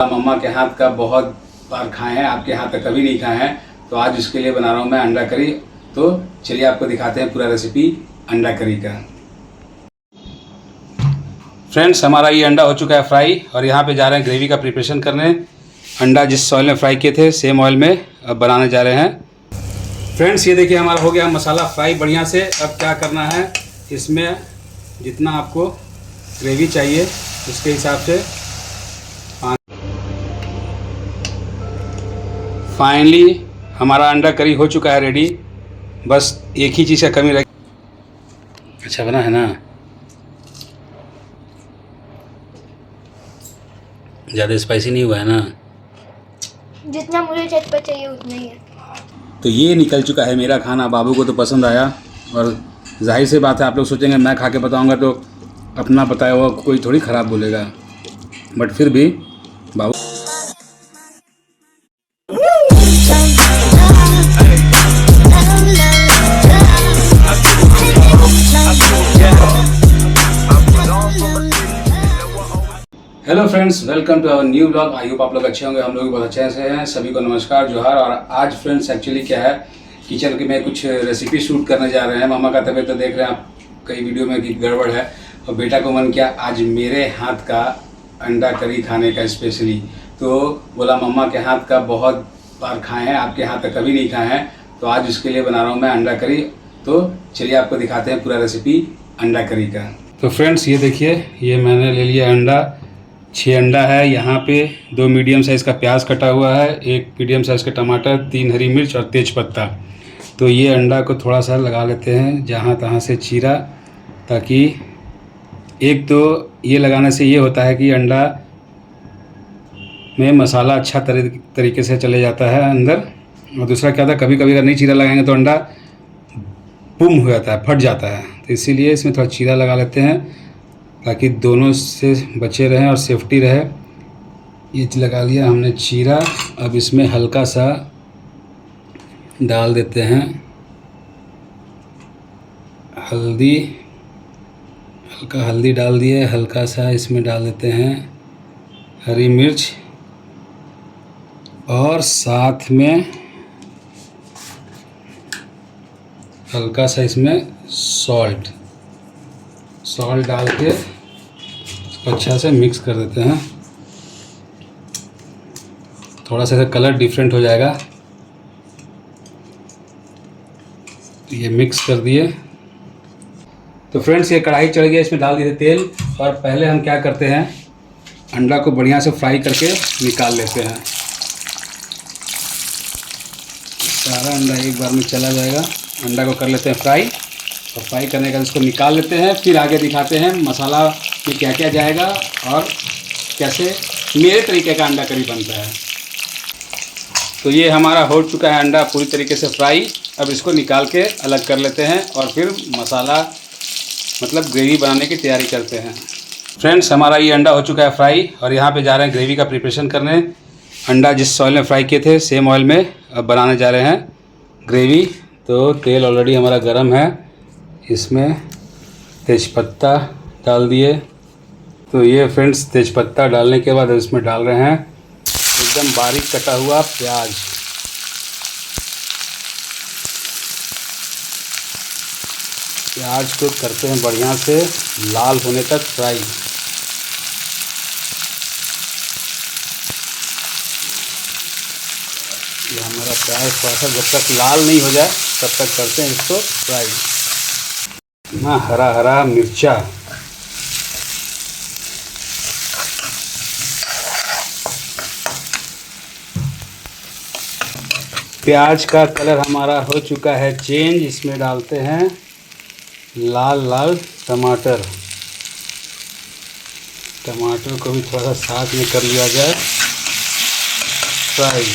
मम्मा के हाथ का बहुत बार खाए हैं, आपके हाथ का कभी नहीं खाए हैं। तो आज इसके लिए बना रहा हूँ मैं अंडा करी। तो चलिए आपको दिखाते हैं पूरा रेसिपी अंडा करी का। फ्रेंड्स, हमारा ये अंडा हो चुका है फ्राई और यहाँ पे जा रहे हैं ग्रेवी का प्रिपरेशन करने। अंडा जिस ऑयल में फ्राई किए थे सेम ऑयल में अब बनाने जा रहे हैं। फ्रेंड्स, ये देखिए हमारा हो गया मसाला फ्राई बढ़िया से। अब क्या करना है, इसमें जितना आपको ग्रेवी चाहिए उसके हिसाब से फाइनली हमारा अंडा करी हो चुका है रेडी। बस एक ही चीज़ का कमी रह। अच्छा बना है ना, ज़्यादा स्पाइसी नहीं हुआ है ना? जितना मुझे चटपट चाहिए उतना ही है। तो ये निकल चुका है मेरा खाना। बाबू को तो पसंद आया और जाहिर सी बात है आप लोग सोचेंगे मैं खा के बताऊँगा तो अपना बताया हुआ कोई थोड़ी ख़राब बोलेगा, बट फिर भी बाबू। Hello friends, welcome to our new blog. I hope आप लोग अच्छे होंगे, हम लोग भी बहुत अच्छे से हैं। सभी को नमस्कार, जोहार। और आज फ्रेंड्स एक्चुअली क्या है, किचन के में कुछ रेसिपी शूट करने जा रहे हैं। मामा का तबीयत तो देख रहे हैं आप कई वीडियो में कि गड़बड़ है, और बेटा को मन किया आज मेरे हाथ का अंडा करी खाने का स्पेशली। तो बोला मम्मा के हाथ का बहुत बार खाए हैं, आपके हाथ का कभी नहीं खाए हैं। तो आज उसके लिए बना रहा हूँ मैं अंडा करी। तो चलिए आपको दिखाते हैं पूरा रेसिपी अंडा करी का। तो फ्रेंड्स ये देखिए, ये मैंने ले लिया अंडा। 6 अंडा है। यहाँ पे 2 मीडियम साइज़ का प्याज कटा हुआ है, 1 मीडियम साइज़ का टमाटर, 3 हरी मिर्च और तेज पत्ता। तो ये अंडा को थोड़ा सा लगा लेते हैं जहाँ तहाँ से चीरा, ताकि एक तो ये लगाने से ये होता है कि अंडा में मसाला अच्छा तरीके से चले जाता है अंदर। और दूसरा क्या होता है, कभी कभी अगर नहीं चीरा लगाएंगे तो अंडा बुम हो जाता है, फट जाता है। तो इसीलिए इसमें थोड़ा चीरा लगा लेते हैं ताकि दोनों से बचे रहें और सेफ्टी रहे। ये लगा लिया हमने चीरा। अब इसमें हल्का सा डाल देते हैं हल्दी, हल्का हल्दी डाल दिए। हल्का सा इसमें डाल देते हैं हरी मिर्च और साथ में हल्का सा इसमें सॉल्ट डाल के इसको अच्छा से मिक्स कर देते हैं। थोड़ा सा कलर डिफरेंट हो जाएगा। तो ये मिक्स कर दिए। तो फ्रेंड्स ये कढ़ाई चढ़ गया, इसमें डाल दिए तेल। और पहले हम क्या करते हैं, अंडा को बढ़िया से फ्राई करके निकाल लेते हैं। सारा अंडा एक बार में चला जाएगा। अंडा को कर लेते हैं फ्राई, और फ्राई करने का इसको निकाल लेते हैं। फिर आगे दिखाते हैं मसाला में क्या क्या जाएगा और कैसे मेरे तरीके का अंडा करी बनता है। तो ये हमारा हो चुका है अंडा पूरी तरीके से फ्राई। अब इसको निकाल के अलग कर लेते हैं और फिर मसाला मतलब ग्रेवी बनाने की तैयारी करते हैं। फ्रेंड्स, हमारा ये अंडा हो चुका है फ्राई और यहाँ पे जा रहे हैं ग्रेवी का प्रिपरेशन करने। अंडा जिस ऑयल में फ्राई किए थे सेम ऑयल में अब बनाने जा रहे हैं ग्रेवी। तो तेल ऑलरेडी हमारा गर्म है, इसमें तेज़पत्ता डाल दिए। तो ये फ्रेंड्स तेज़पत्ता डालने के बाद इसमें डाल रहे हैं एकदम बारीक कटा हुआ प्याज। प्याज को करते हैं बढ़िया से लाल होने तक फ्राई। ये हमारा प्याज थोड़ा सा जब तक लाल नहीं हो जाए तब तक करते हैं इसको फ्राई। ना हरा हरा मिर्चा, प्याज का कलर हमारा हो चुका है चेंज। इसमें डालते हैं लाल लाल टमाटर। टमाटर को भी थोड़ा सा साथ में कर लिया जाए फ्राई।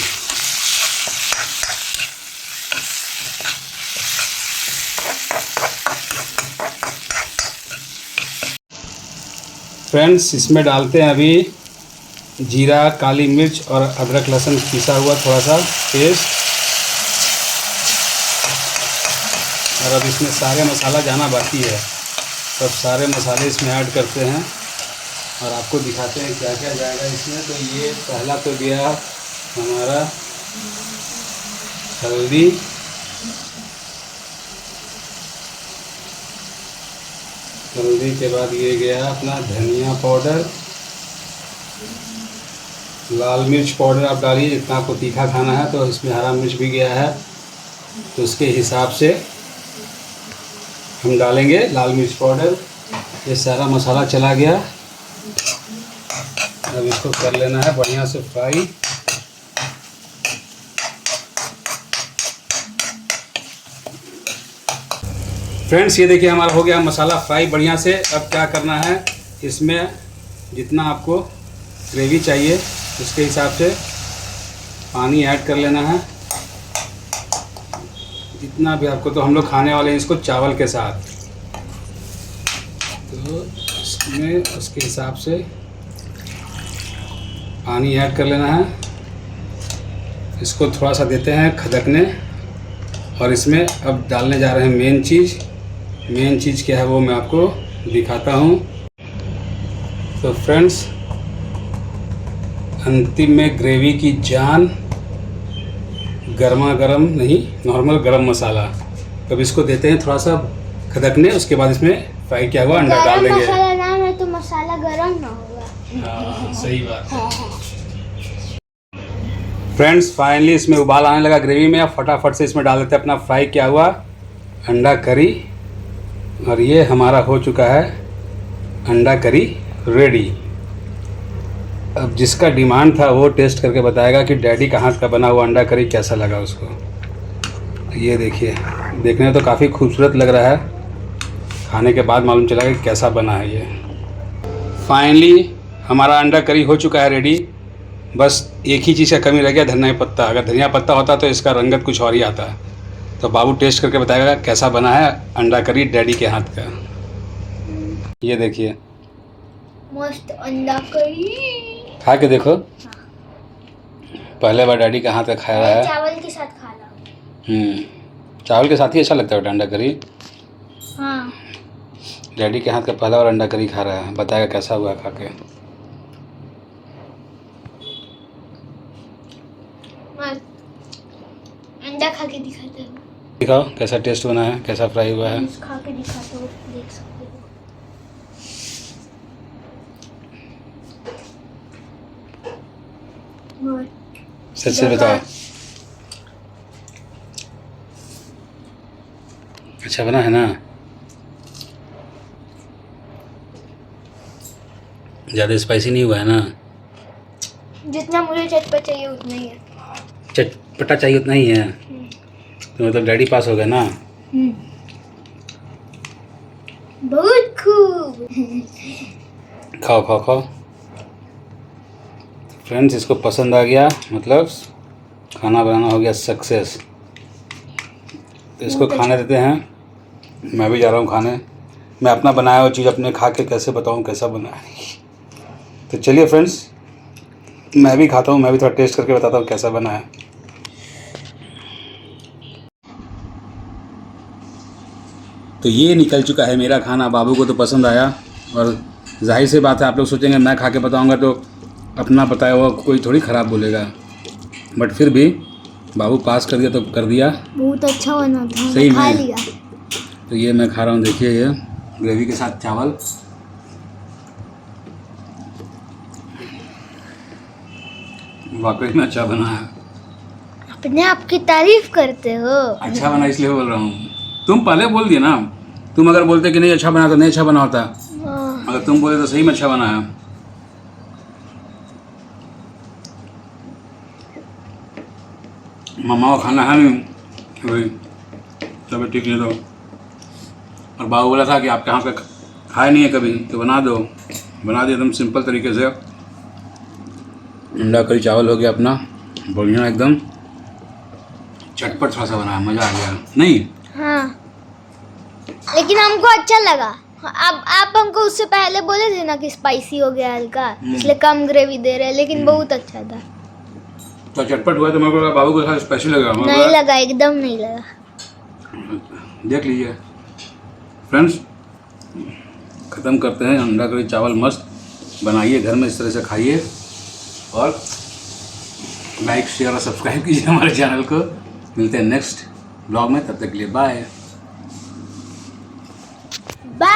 फ्रेंड्स, इसमें डालते हैं अभी जीरा, काली मिर्च और अदरक लहसुन पिसा हुआ थोड़ा सा पेस्ट। और अब इसमें सारे मसाला जाना बाकी है, तब सारे मसाले इसमें ऐड करते हैं। और आपको दिखाते हैं क्या क्या जाएगा इसमें। तो ये पहला तो गया हमारा हल्दी, हल्दी के बाद ये गया अपना धनिया पाउडर, लाल मिर्च पाउडर आप डालिए जितना आपको तीखा खाना है। तो इसमें हरा मिर्च भी गया है, तो उसके हिसाब से हम डालेंगे लाल मिर्च पाउडर। ये सारा मसाला चला गया। अब इसको कर लेना है बढ़िया से फ्राई। फ्रेंड्स ये देखिए हमारा हो गया मसाला फ्राई बढ़िया से। अब क्या करना है, इसमें जितना आपको ग्रेवी चाहिए उसके हिसाब से पानी ऐड कर लेना है, जितना भी आपको। तो हम लोग खाने वाले हैं इसको चावल के साथ, तो इसमें उसके हिसाब से पानी ऐड कर लेना है। इसको थोड़ा सा देते हैं खदकने, और इसमें अब डालने जा रहे हैं मेन चीज़। मेन चीज़ क्या है वो मैं आपको दिखाता हूँ। तो फ्रेंड्स अंतिम में ग्रेवी की जान गर्मा गर्म नहीं, नॉर्मल गरम मसाला। अब इसको देते हैं थोड़ा सा खदकने, उसके बाद इसमें फ्राई किया हुआ अंडा डाल देंगे। मसाला ना है तो मसाला गरम ना होगा। हाँ सही बात है। फ्रेंड्स फाइनली इसमें उबाल आने लगा ग्रेवी में। अब फटाफट से इसमें डाल देते हैं अपना फ्राई किया हुआ अंडा करी, और ये हमारा हो चुका है अंडा करी रेडी। अब जिसका डिमांड था वो टेस्ट करके बताएगा कि डैडी का हाथ का बना हुआ अंडा करी कैसा लगा उसको। ये देखिए, देखने में तो काफ़ी खूबसूरत लग रहा है, खाने के बाद मालूम चला कि कैसा बना है ये। फाइनली हमारा अंडा करी हो चुका है रेडी। बस एक ही चीज़ का कमी रह गया, धनिया पत्ता। अगर धनिया पत्ता होता तो इसका रंगत कुछ और ही आता। तो बाबू टेस्ट करके बताएगा कैसा बना है अंडा करी डैडी के हाथ का। ये देखिए मस्त अंडा करी, खा के देखो। पहले बार डैडी के हाथ का खा रहा है। चावल के साथ खा ला। चावल के साथ ही अच्छा लगता है अंडा करी। हाँ डैडी के हाथ का पहला बार अंडा करी खा रहा है, बताएगा कैसा हुआ खा के। अंडा खा के दिखाते हो, दिखाओ कैसा टेस्ट बना है, कैसा फ्राई हुआ है। खा के दिखाते हो, देख सकते हो। सच से बताओ अच्छा बना है ना? ज़्यादा स्पाइसी नहीं हुआ है ना? जितना मुझे चटपटा चाहिए उतना ही है। चटपटा चाहिए उतना ही है, तो मतलब डैडी पास हो गया ना? बहुत खूब। खाओ खाओ खाओ। फ्रेंड्स इसको पसंद आ गया, मतलब खाना बनाना हो गया सक्सेस। तो इसको खाने देते हैं। मैं भी जा रहा हूँ खाने। मैं अपना बनाया हुआ चीज़ अपने खा के कैसे बताऊँ कैसा बना है। तो चलिए फ्रेंड्स मैं भी खाता हूँ, मैं भी थोड़ा टेस्ट करके बताता हूँ कैसा बना है। तो ये निकल चुका है मेरा खाना। बाबू को तो पसंद आया, और जाहिर सी बात है आप लोग सोचेंगे मैं खा के बताऊँगा तो अपना बताया हुआ कोई थोड़ी ख़राब बोलेगा, बट फिर भी बाबू पास कर दिया तो कर दिया। बहुत अच्छा बना था, सही खा में। लिया। तो ये मैं खा रहा हूँ, देखिए ये ग्रेवी के साथ चावल। वाकई में अच्छा बना है। अपने आप की तारीफ करते हो। अच्छा बना इसलिए बोल रहा हूँ। तुम पहले बोल दिए ना, तुम अगर बोलते कि नहीं अच्छा बना तो नहीं अच्छा बना होता। अगर तुम बोले तो सही में अच्छा बना है। मम्मा को खाना है नहीं भाई, तभी ठीक नहीं। तो और बाबू बोला था कि आपके यहाँ पे खाए नहीं है कभी तो बना दो, बना दिया एकदम सिंपल तरीके से। अंडा करी चावल हो गया अपना बढ़िया एकदम चटपट थोड़ा सा बना है, मज़ा आ गया नहीं? हाँ लेकिन हमको अच्छा लगा। अब आप हमको उससे पहले बोले थे ना कि स्पाइसी हो गया हल्का, इसलिए कम ग्रेवी दे रहे हैं, लेकिन बहुत अच्छा था। तो चटपट हुआ तो मेरे को बाबू के साथ स्पेशल लगा। नहीं लगा, एकदम नहीं लगा। देख लीजिए फ्रेंड्स, ख़त्म करते हैं अंडा करी चावल मस्त। बनाइए घर में, इस तरह से खाइए और लाइक शेयर और सब्सक्राइब कीजिए हमारे चैनल को। मिलते हैं नेक्स्ट ब्लॉग में, तब तक के लिए बाय। बाय।